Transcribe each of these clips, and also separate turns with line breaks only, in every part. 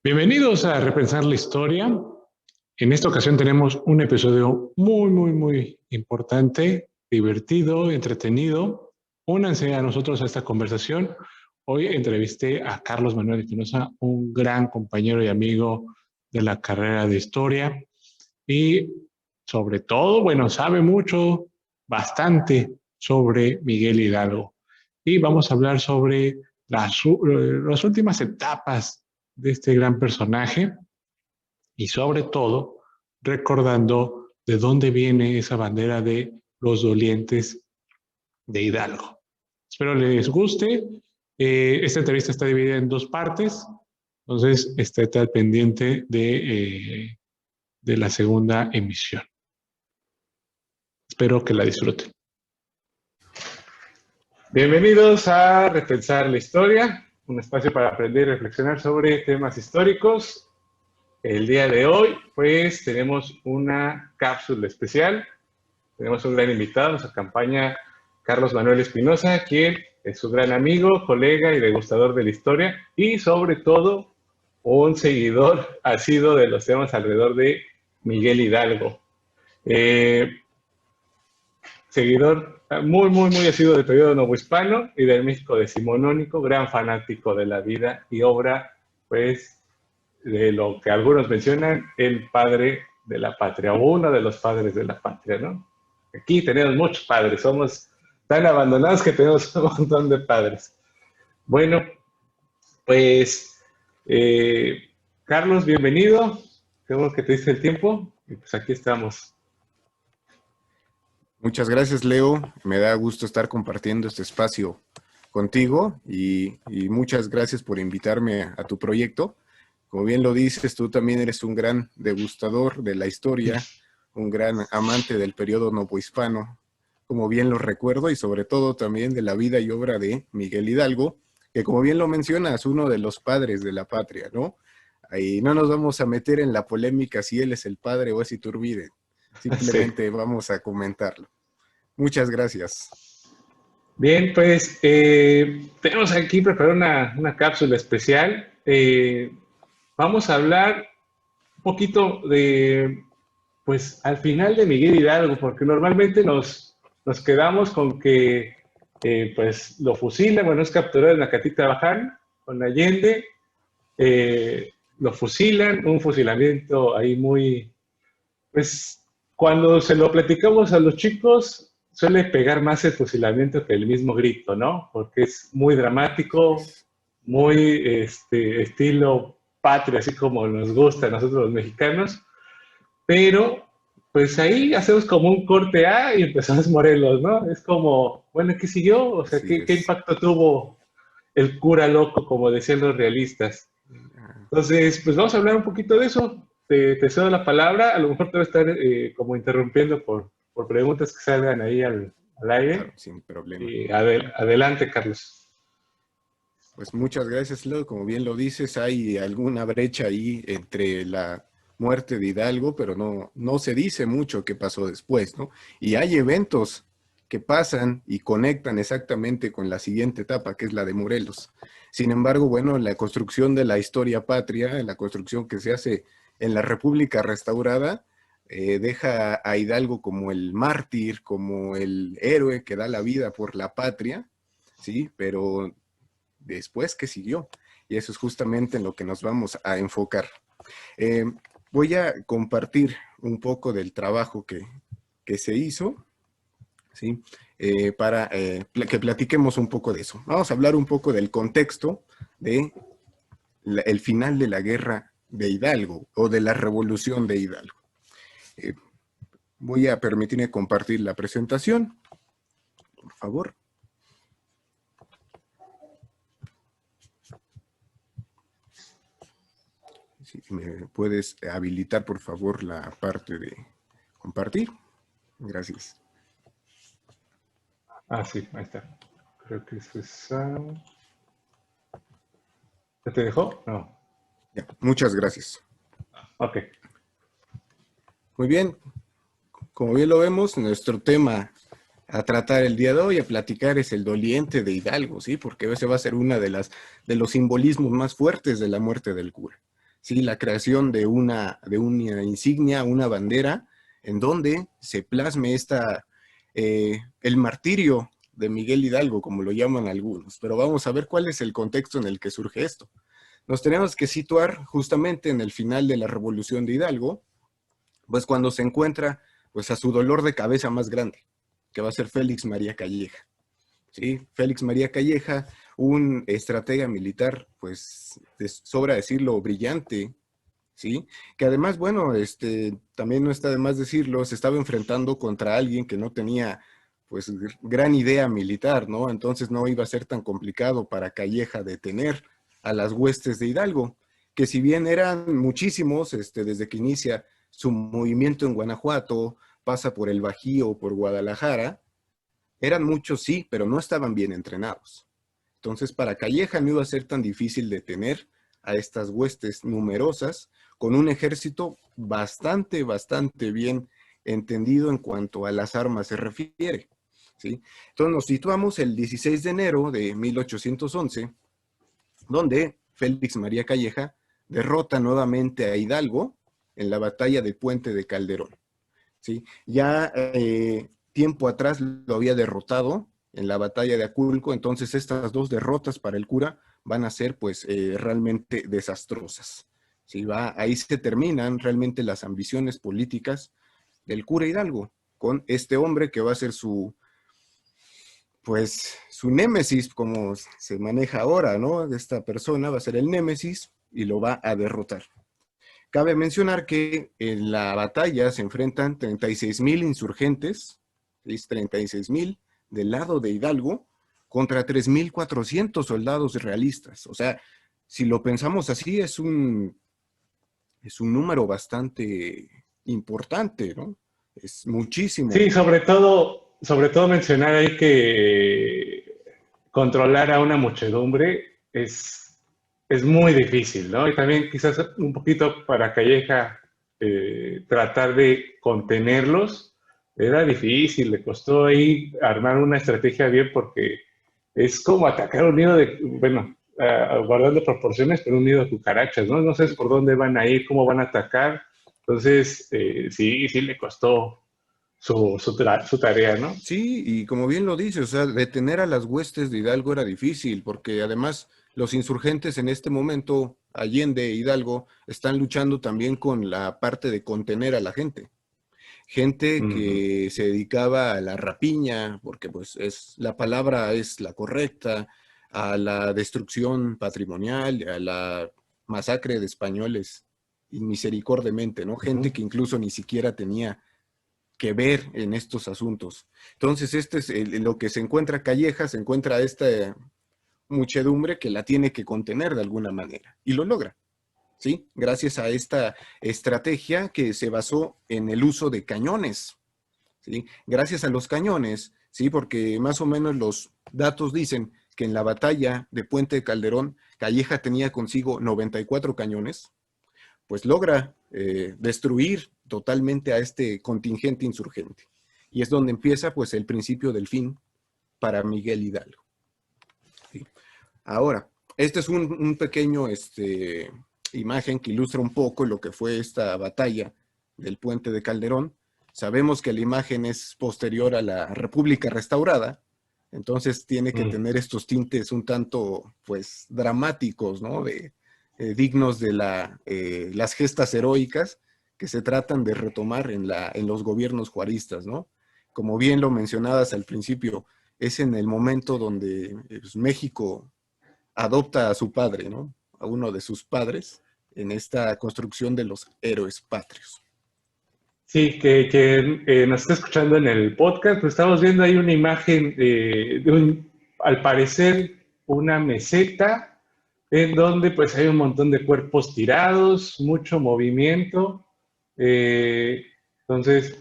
Bienvenidos a Repensar la Historia. En esta ocasión tenemos un episodio muy importante, divertido, entretenido. Únanse a nosotros a esta conversación. Hoy entrevisté a Carlos Manuel Espinosa, un gran compañero y amigo de la carrera de Historia. Y sobre todo, bueno, sabe mucho, bastante sobre Miguel Hidalgo. Y vamos a hablar sobre las últimas etapas de este gran personaje y sobre todo recordando de dónde viene esa bandera de los dolientes de Hidalgo. Espero les guste. Esta entrevista está dividida en dos partes, entonces esté al pendiente de la segunda emisión. Espero que la disfruten. Bienvenidos a Repensar la Historia, un espacio para aprender y reflexionar sobre temas históricos. El día de hoy, pues, tenemos una cápsula especial. Tenemos un gran invitado, nos acompaña Carlos Manuel Espinosa, quien es su gran amigo, colega y degustador de la historia, y sobre todo, un seguidor asiduo de los temas alrededor de Miguel Hidalgo. Seguidor muy asiduo del periodo novohispano y del México decimonónico, gran fanático de la vida y obra, pues, de lo que algunos mencionan, el padre de la patria, o uno de los padres de la patria, ¿no? Aquí tenemos muchos padres, somos tan abandonados que tenemos un montón de padres. Bueno, pues, Carlos, bienvenido, qué bueno que te diste el tiempo, y pues aquí estamos.
Muchas gracias, Leo. Me da gusto estar compartiendo este espacio contigo y muchas gracias por invitarme a tu proyecto. Como bien lo dices, tú también eres un gran degustador de la historia, un gran amante del periodo novohispano, como bien lo recuerdo, y sobre todo también de la vida y obra de Miguel Hidalgo, que como bien lo mencionas, uno de los padres de la patria, ¿no? Ahí no nos vamos a meter en la polémica si él es el padre o es Iturbide. Simplemente sí, vamos a comentarlo. Muchas gracias.
Bien, pues tenemos aquí preparada una cápsula especial. Vamos a hablar un poquito de, pues, al final de Miguel Hidalgo, porque normalmente nos quedamos con que, pues, lo fusilan, bueno, es capturado en Acatita Baján, con Allende, lo fusilan, un fusilamiento ahí muy, pues, cuando se lo platicamos a los chicos, suele pegar más el fusilamiento que el mismo grito, ¿no? Porque es muy dramático, muy estilo patria, así como nos gusta a nosotros los mexicanos, pero pues ahí hacemos como un corte A y empezamos Morelos, ¿no? Es como, bueno, ¿qué siguió? O sea, ¿qué impacto tuvo el cura loco, como decían los realistas? Entonces, pues vamos a hablar un poquito de eso. Te cedo la palabra, a lo mejor te voy a estar como interrumpiendo por preguntas que salgan ahí al aire.
Claro, sin problema.
Adelante, Carlos.
Pues muchas gracias, Leo. Como bien lo dices, hay alguna brecha ahí entre la muerte de Hidalgo, pero no se dice mucho qué pasó después, ¿no? Y hay eventos que pasan y conectan exactamente con la siguiente etapa, que es la de Morelos. Sin embargo, bueno, la construcción de la historia patria, la construcción que se hace en la República restaurada, deja a Hidalgo como el mártir, como el héroe que da la vida por la patria, ¿sí? Pero después, ¿qué siguió? Y eso es justamente en lo que nos vamos a enfocar. Voy a compartir un poco del trabajo que se hizo, ¿sí? Para que platiquemos un poco de eso. Vamos a hablar un poco del contexto de el final de la guerra de Hidalgo o de la revolución de Hidalgo. Voy a permitirme compartir la presentación, por favor. Si me puedes habilitar, por favor, la parte de compartir. Gracias.
Sí, ahí está. Creo que eso es... ¿Ya te dejó? No.
Ya, muchas gracias.
Ok.
Muy bien. Como bien lo vemos, nuestro tema a tratar el día de hoy, a platicar, es el doliente de Hidalgo, ¿sí? Porque ese va a ser una de los simbolismos más fuertes de la muerte del cura. ¿sí? La creación de una insignia, una bandera, en donde se plasme el martirio de Miguel Hidalgo, como lo llaman algunos. Pero vamos a ver cuál es el contexto en el que surge esto. Nos tenemos que situar justamente en el final de la Revolución de Hidalgo, pues cuando se encuentra pues a su dolor de cabeza más grande, que va a ser Félix María Calleja. ¿Sí? Félix María Calleja, un estratega militar, pues sobra decirlo, brillante, ¿sí? Que además, bueno, también no está de más decirlo, se estaba enfrentando contra alguien que no tenía pues gran idea militar, ¿no? Entonces no iba a ser tan complicado para Calleja detener a las huestes de Hidalgo, que si bien eran muchísimos, desde que inicia su movimiento en Guanajuato, pasa por el Bajío, por Guadalajara, eran muchos sí, pero no estaban bien entrenados. Entonces para Calleja no iba a ser tan difícil detener a estas huestes numerosas con un ejército bastante bien entendido en cuanto a las armas se refiere, ¿sí? Entonces nos situamos el 16 de enero de 1811, donde Félix María Calleja derrota nuevamente a Hidalgo en la batalla de Puente de Calderón, ¿sí? Ya tiempo atrás lo había derrotado en la batalla de Aculco, entonces estas dos derrotas para el cura van a ser pues realmente desastrosas. ¿Sí? Ahí se terminan realmente las ambiciones políticas del cura Hidalgo, con este hombre que va a ser pues su némesis, como se maneja ahora, ¿no? Esta persona va a ser el némesis y lo va a derrotar. Cabe mencionar que en la batalla se enfrentan 36,000 insurgentes, 36,000 del lado de Hidalgo, contra 3,400 soldados realistas. O sea, si lo pensamos así, es un número bastante importante, ¿no? Es muchísimo.
Sí, sobre todo mencionar ahí que controlar a una muchedumbre es muy difícil, ¿no? Y también quizás un poquito para Calleja tratar de contenerlos era difícil, le costó ahí armar una estrategia bien porque es como atacar un nido de, bueno, guardando proporciones, pero un nido de cucarachas, ¿no? No sé por dónde van a ir, cómo van a atacar. Entonces, sí le costó su tarea, ¿no?
Sí, y como bien lo dice, o sea, detener a las huestes de Hidalgo era difícil, porque además los insurgentes en este momento, Allende, Hidalgo, están luchando también con la parte de contener a la gente. Gente
Ujú.
que se dedicaba a la rapiña, porque pues la palabra es la correcta, a la destrucción patrimonial, a la masacre de españoles inmisericordiamente, ¿no? Gente
Ujú.
que incluso ni siquiera tenía que ver en estos asuntos. Entonces, este es lo que se encuentra Calleja, se encuentra esta muchedumbre que la tiene que contener de alguna manera, y lo logra. ¿Sí? Gracias a esta estrategia que se basó en el uso de cañones, ¿sí? Gracias a los cañones, ¿sí? Porque más o menos los datos dicen que en la batalla de Puente de Calderón, Calleja tenía consigo 94 cañones, pues logra destruir totalmente a este contingente insurgente. Y es donde empieza pues el principio del fin para Miguel Hidalgo. ¿Sí? Ahora, este es un pequeño imagen que ilustra un poco lo que fue esta batalla del Puente de Calderón. Sabemos que la imagen es posterior a la República restaurada, entonces tiene que
Mm.
tener estos tintes un tanto, pues, dramáticos, ¿no? Dignos de las gestas heroicas que se tratan de retomar en los gobiernos juaristas, ¿no? Como bien lo mencionabas al principio, es en el momento donde pues, México adopta a su padre, ¿no? A uno de sus padres en esta construcción de los héroes patrios.
Sí, que nos está escuchando en el podcast, pues estamos viendo ahí una imagen al parecer, una meseta en donde pues hay un montón de cuerpos tirados, mucho movimiento. eh, entonces,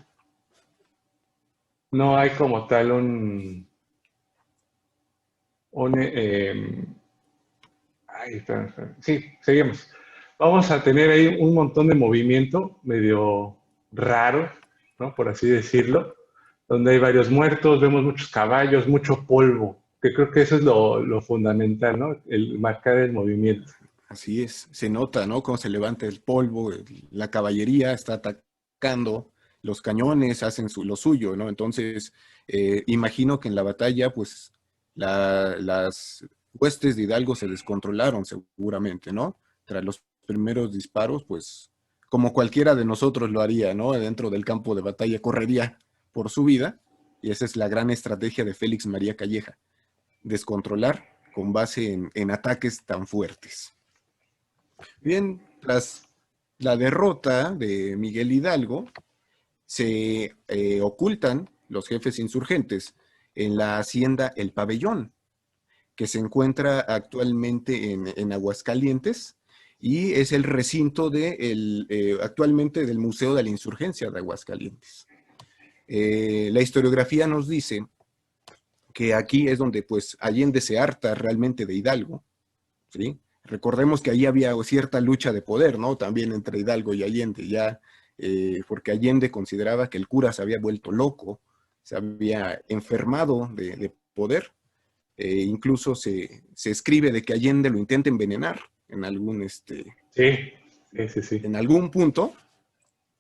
no hay como tal un ay, espera. Sí, seguimos. Vamos a tener ahí un montón de movimiento medio raro, ¿no? Por así decirlo, donde hay varios muertos, vemos muchos caballos, mucho polvo, que creo que eso es lo fundamental, ¿no? El marcar el movimiento.
Así es, se nota, ¿no? Cómo se levanta el polvo, la caballería está atacando, los cañones hacen lo suyo, ¿no? Entonces, imagino que en la batalla, pues, las huestes de Hidalgo se descontrolaron seguramente, ¿no? Tras los primeros disparos, pues, como cualquiera de nosotros lo haría, ¿no? Dentro del campo de batalla correría por su vida, y esa es la gran estrategia de Félix María Calleja, descontrolar con base en ataques tan fuertes. Bien, tras la derrota de Miguel Hidalgo, se ocultan los jefes insurgentes en la hacienda El Pabellón, que se encuentra actualmente en Aguascalientes y es el recinto actualmente del Museo de la Insurgencia de Aguascalientes. La historiografía nos dice que aquí es donde pues Allende se harta realmente de Hidalgo, ¿sí? Recordemos que ahí había cierta lucha de poder, ¿no? También entre Hidalgo y Allende, ya, porque Allende consideraba que el cura se había vuelto loco, se había enfermado de poder. Incluso se escribe de que Allende lo intenta envenenar en algún,
Sí, sí, sí.
en algún punto.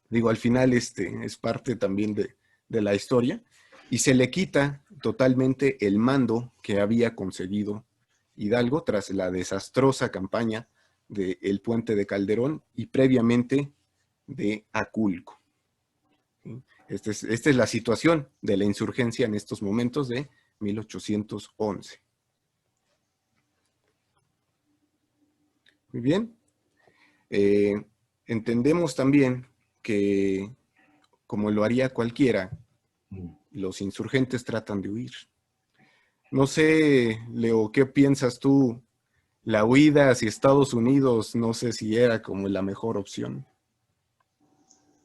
Digo, al final es parte también de la historia, y se le quita totalmente el mando que había conseguido Hidalgo tras la desastrosa campaña del puente de Calderón y previamente de Aculco. Esta es la situación de la insurgencia en estos momentos de 1811. Muy bien. Entendemos también que, como lo haría cualquiera, los insurgentes tratan de huir. No sé, Leo, ¿qué piensas tú? La huida hacia Estados Unidos, no sé si era como la mejor opción.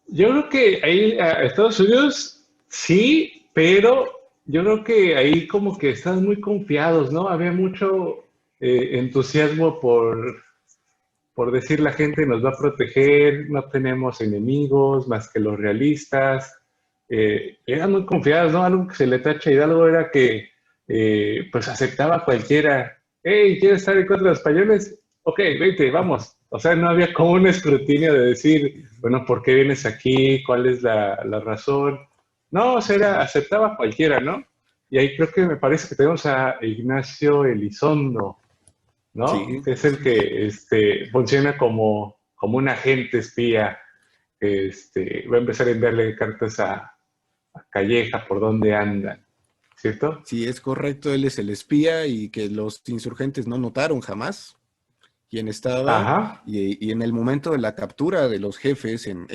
Yo creo que ahí a Estados Unidos sí, pero yo creo que ahí como que están muy confiados, ¿no? Había mucho entusiasmo por decir la gente nos va a proteger, no tenemos enemigos más que los realistas. Eran muy confiados, ¿no? Algo que se le tacha a Hidalgo era que pues aceptaba a cualquiera. Hey, ¿quieres estar en contra de los españoles? Ok, vente, vamos. O sea, no había como un escrutinio de decir, bueno, ¿por qué vienes aquí? ¿Cuál es la razón? No, o sea, aceptaba a cualquiera, ¿no? Y ahí creo que me parece que tenemos a Ignacio Elizondo, ¿no?
Sí,
Que es el
así es.
que funciona como un agente espía. Va a empezar a enviarle cartas a Calleja por dónde andan, ¿cierto?
Sí, es correcto, él es el espía y que los insurgentes no notaron jamás quién estaba,
Ajá.
y en el momento de la captura de los jefes en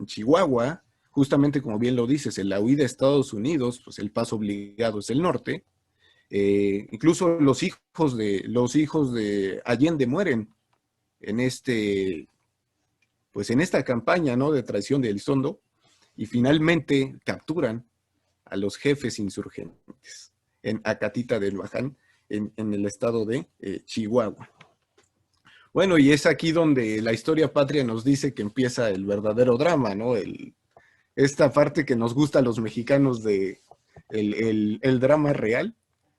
Chihuahua, justamente como bien lo dices, en la huida a Estados Unidos, pues el paso obligado es el norte. Incluso los hijos de Allende mueren en pues en esta campaña, ¿no? De traición de Elizondo, y finalmente capturan a los jefes insurgentes en Acatita del Baján, en el estado de Chihuahua. Bueno, y es aquí donde la historia patria nos dice que empieza el verdadero drama, ¿no? Esta parte que nos gusta a los mexicanos de el drama real,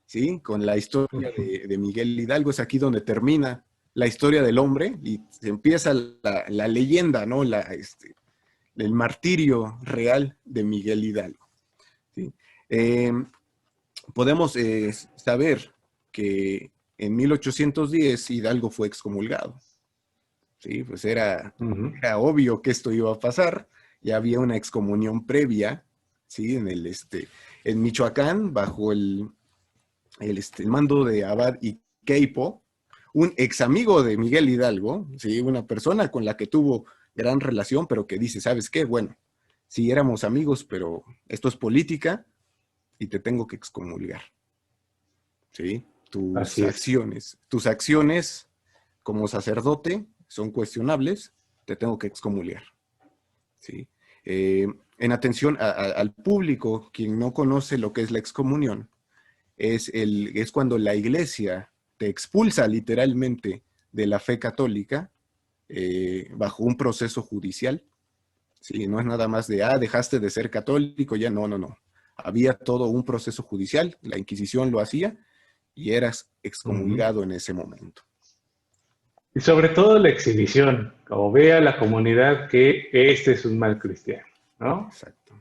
¿sí? Con la historia de Miguel Hidalgo, es aquí donde termina la historia del hombre y se empieza la leyenda, ¿no? El martirio real de Miguel Hidalgo, ¿sí? Eh, Podemos saber que en 1810 Hidalgo fue excomulgado. Sí, pues
Ujú.
era obvio que esto iba a pasar. Ya había una excomunión previa, ¿sí? En Michoacán, bajo el mando de Abad y Queipo, un ex amigo de Miguel Hidalgo, ¿sí? Una persona con la que tuvo gran relación, pero que dice, ¿sabes qué? Bueno, sí éramos amigos, pero esto es política y te tengo que excomulgar, ¿sí?
Así es.
Tus acciones como sacerdote son cuestionables, te tengo que excomulgar, ¿sí? Eh, en atención al público, quien no conoce lo que es la excomunión, es cuando la iglesia te expulsa literalmente de la fe católica bajo un proceso judicial, ¿sí? No es nada más de, dejaste de ser católico, ya no, no, no. Había todo un proceso judicial, la Inquisición lo hacía y eras
Ujú.
excomulgado en ese momento.
Y sobre todo la exhibición, como ve a la comunidad que este es un mal cristiano, ¿no?
Exacto.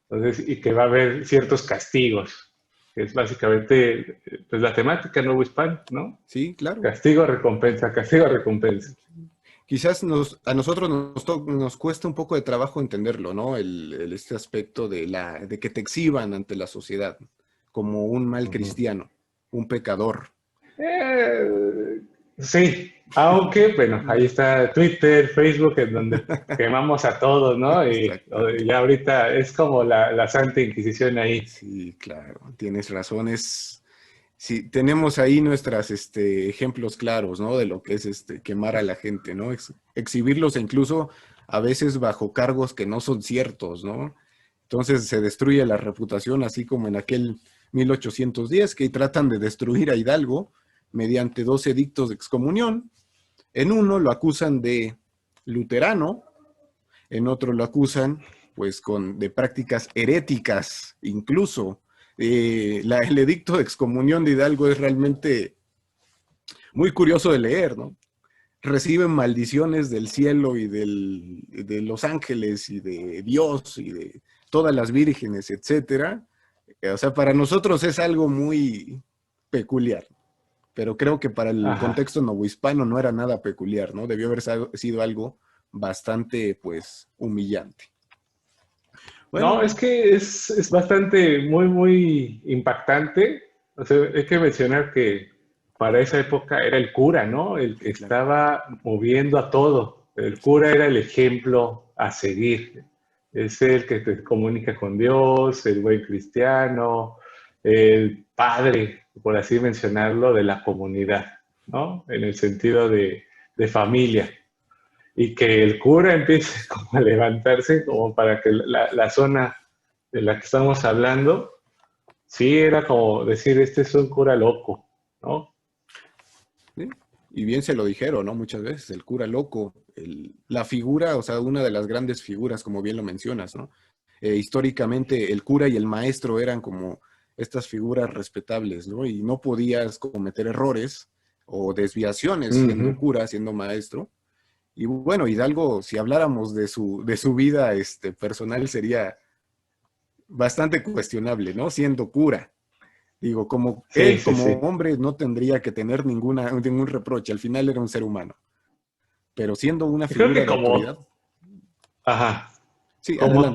Entonces, y que va a haber ciertos castigos, que es básicamente pues, la temática nuevo hispano, ¿no?
Sí, claro.
Castigo, recompensa, castigo, recompensa.
Quizás a nosotros nos cuesta un poco de trabajo entenderlo, ¿no? Este aspecto de que te exhiban ante la sociedad como un mal
Ujú.
cristiano, un pecador.
Eh, sí, aunque, bueno, ahí está Twitter, Facebook, en donde quemamos a todos, ¿no? Y
Exactamente.
ya ahorita es como la Santa Inquisición ahí.
Sí, claro, tienes razones. Sí, tenemos ahí nuestras ejemplos claros, ¿no? De lo que es quemar a la gente, ¿no? Exhibirlos e incluso a veces bajo cargos que no son ciertos, ¿no? Entonces se destruye la reputación, así como en aquel 1810 que tratan de destruir a Hidalgo mediante 2 edictos de excomunión. En uno lo acusan de luterano, en otro lo acusan pues de prácticas heréticas, incluso. El edicto de excomunión de Hidalgo es realmente muy curioso de leer, ¿no? Reciben maldiciones del cielo y de los ángeles y de Dios y de todas las vírgenes, etcétera. O sea, para nosotros es algo muy peculiar, pero creo que para el
Ajá.
contexto novohispano no era nada peculiar, ¿no? Debió haber sido algo bastante, pues, humillante.
No,
Bueno,
es que es bastante, muy impactante. O sea, hay que mencionar que para esa época era el cura, ¿no? El que
sí, claro.
estaba moviendo a todo. El cura era el ejemplo a seguir. Es el que te comunica con Dios, el buen cristiano, el padre, por así mencionarlo, de la comunidad, ¿no? En el sentido de familia y que el cura empiece como a levantarse como para que la zona de la que estamos hablando, sí era como decir, este es un cura loco, ¿no?
¿Sí? Y bien se lo dijeron, ¿no? Muchas veces, el cura loco, la figura, o sea, una de las grandes figuras, como bien lo mencionas, ¿no? Históricamente, el cura y el maestro eran como estas figuras respetables, ¿no? Y no podías cometer errores o desviaciones siendo
Ujú.
cura, siendo maestro. Y bueno, Hidalgo, si habláramos de su vida personal, sería bastante cuestionable, ¿no? Siendo cura. Digo, como
Sí,
él
sí,
como
sí.
hombre no tendría que tener ningún reproche, al final era un ser humano, pero siendo una
Creo
figura
que
de autoridad,
ajá,
sí, adelante.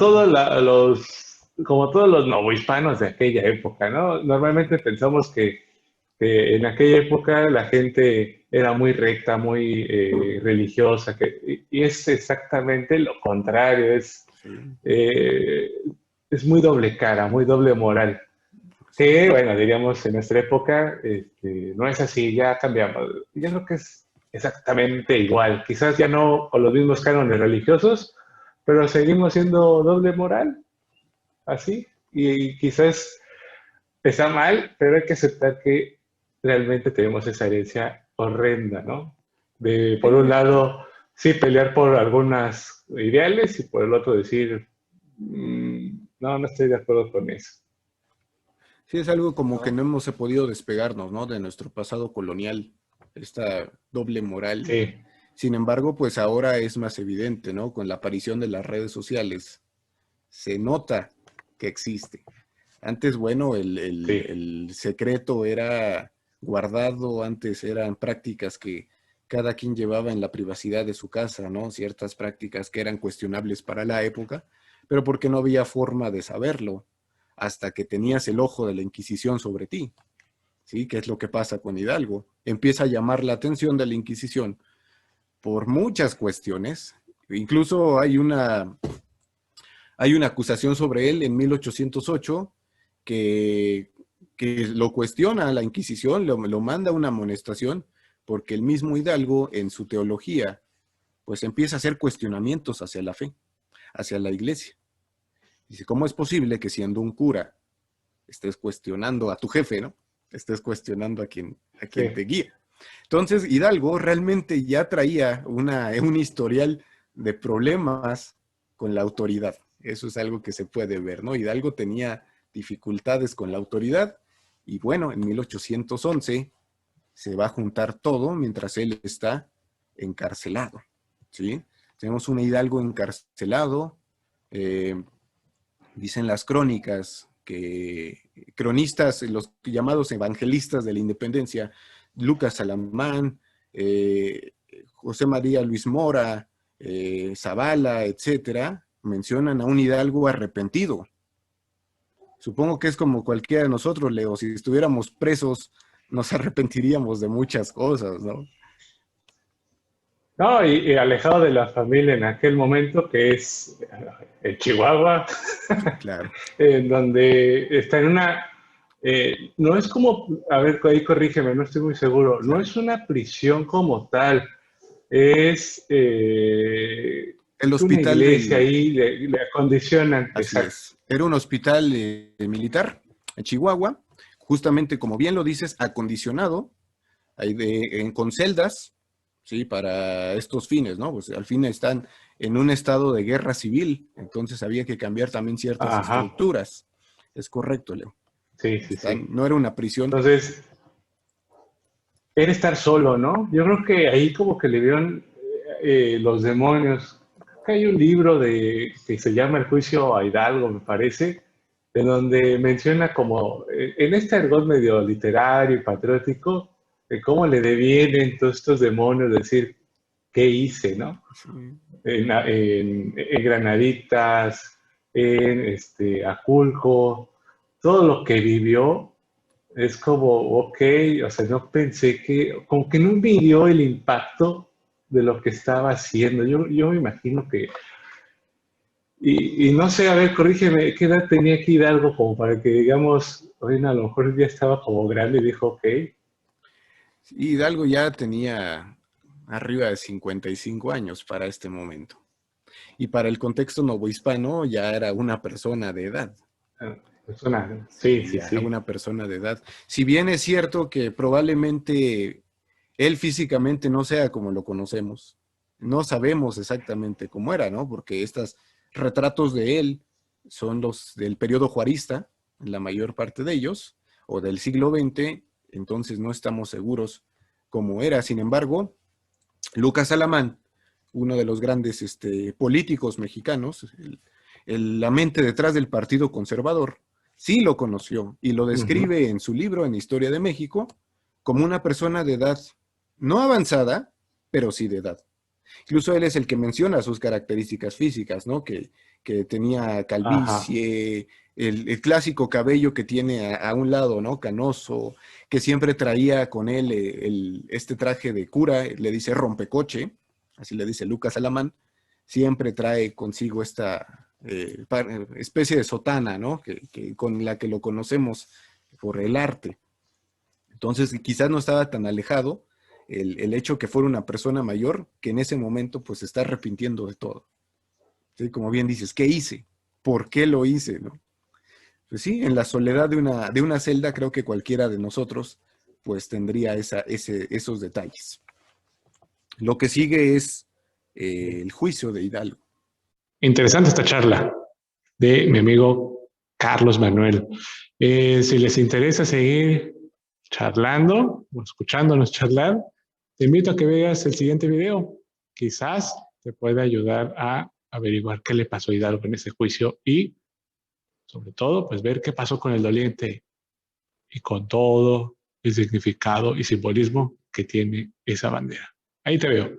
como todos los novohispanos de aquella época, ¿no? Normalmente pensamos que en aquella época la gente era muy recta, muy religiosa, y es exactamente lo contrario,
Sí,
eh, es muy doble cara, muy doble moral. Que, bueno, diríamos en nuestra época no es así, ya cambiamos. Yo creo que es exactamente igual, quizás ya no con los mismos cánones religiosos, pero seguimos siendo doble moral, así, y quizás está mal, pero hay que aceptar que realmente tenemos esa herencia horrenda, ¿no? De, por un
sí,
lado, sí pelear por algunas ideales y por el otro decir, no, no estoy de acuerdo con eso,
sí, es algo como que
¿no?
no hemos podido despegarnos, ¿no? De nuestro pasado colonial, esta doble moral.
Sí,
Sin embargo, pues ahora es más evidente, ¿no? Con la aparición de las redes sociales, se nota que existe. Antes, bueno,
sí.
el secreto era guardado, antes eran prácticas que cada quien llevaba en la privacidad de su casa, ¿no? Ciertas prácticas que eran cuestionables para la época, pero porque no había forma de saberlo hasta que tenías el ojo de la Inquisición sobre ti, ¿sí? ¿Qué es lo que pasa con Hidalgo? Empieza a llamar la atención de la Inquisición por muchas cuestiones. Incluso hay una acusación sobre él en 1808 que, que lo cuestiona la Inquisición, lo manda a una amonestación, porque el mismo Hidalgo en su teología pues empieza a hacer cuestionamientos hacia la fe, hacia la iglesia. Dice, ¿cómo es posible que siendo un cura estés cuestionando a tu jefe, ¿no? Estés cuestionando a quien
Sí.
te guía. Entonces, Hidalgo realmente ya traía un historial de problemas con la autoridad. Eso es algo que se puede ver, ¿no? Hidalgo tenía dificultades con la autoridad y bueno, en 1811 se va a juntar todo mientras él está encarcelado, ¿sí? Tenemos un Hidalgo encarcelado. Dicen las crónicas que cronistas, los llamados evangelistas de la independencia, Lucas Salamán, José María Luis Mora, Zavala, etcétera, mencionan a un Hidalgo arrepentido. Supongo que es como cualquiera de nosotros, Leo, si estuviéramos presos, nos arrepentiríamos de muchas cosas, ¿no?
No, y alejado de la familia en aquel momento, que es en Chihuahua,
Claro.
en donde está en una, no es como, a ver, ahí corrígeme, no estoy muy seguro, no
Claro.
es una prisión como tal, es
El
una
hospital
iglesia
del...
ahí, le acondicionan,
Así
exacto.
es. Era un hospital militar en Chihuahua, justamente como bien lo dices, acondicionado, con celdas, ¿sí? Para estos fines, ¿no? Pues al fin están en un estado de guerra civil, entonces había que cambiar también ciertas
Ajá,
estructuras. Es correcto, Leo.
sí, sí, sí.
No era una prisión.
Entonces, era estar solo, ¿no? Yo creo que ahí como que le vieron los demonios. Creo que hay un libro que se llama El juicio a Hidalgo, me parece, de donde menciona como, en este argot medio literario y patriótico, de cómo le devienen todos estos demonios decir, ¿qué hice, no?
Sí.
En Granaditas, en Aculco, todo lo que vivió es como, ok, o sea, no pensé que, como que no midió el impacto de lo que estaba haciendo. Yo me imagino que, y no sé, a ver, corrígeme, ¿qué edad tenía que Hidalgo como para que digamos, oye, a lo mejor ya estaba como grande y dijo, ok,
Y Hidalgo ya tenía arriba de 55 años para este momento. Y para el contexto novohispano ya era una persona de edad.
es una, sí,
Sí,
sí,
ya
sí,
una persona de edad. Si bien es cierto que probablemente él físicamente no sea como lo conocemos, no sabemos exactamente cómo era, ¿no? Porque estos retratos de él son los del periodo juarista, la mayor parte de ellos, o del siglo XX, entonces no estamos seguros cómo era. Sin embargo, Lucas Alamán, uno de los grandes políticos mexicanos, la mente detrás del Partido Conservador, sí lo conoció y lo
ujú,
describe en su libro en Historia de México como una persona de edad no avanzada, pero sí de edad. Incluso él es el que menciona sus características físicas, ¿no? Que tenía
ajá,
calvicie, el clásico cabello que tiene a un lado, ¿no? Canoso, que siempre traía con él este traje de cura, le dice rompecoche, así le dice Lucas Alamán, siempre trae consigo esta especie de sotana, ¿no? Con la que lo conocemos por el arte. Entonces, quizás no estaba tan alejado el hecho que fuera una persona mayor que en ese momento pues se está arrepintiendo de todo. ¿Sí? Como bien dices, ¿qué hice? ¿Por qué lo hice? ¿No? Pues sí, en la soledad de una celda creo que cualquiera de nosotros pues tendría esos detalles. Lo que sigue es el juicio de Hidalgo.
interesante esta charla de mi amigo Carlos Manuel. Si les interesa seguir charlando o escuchándonos charlar, te invito a que veas el siguiente video. Quizás te pueda ayudar a averiguar qué le pasó a Hidalgo en ese juicio y, sobre todo, pues ver qué pasó con el doliente y con todo el significado y simbolismo que tiene esa bandera. Ahí te veo.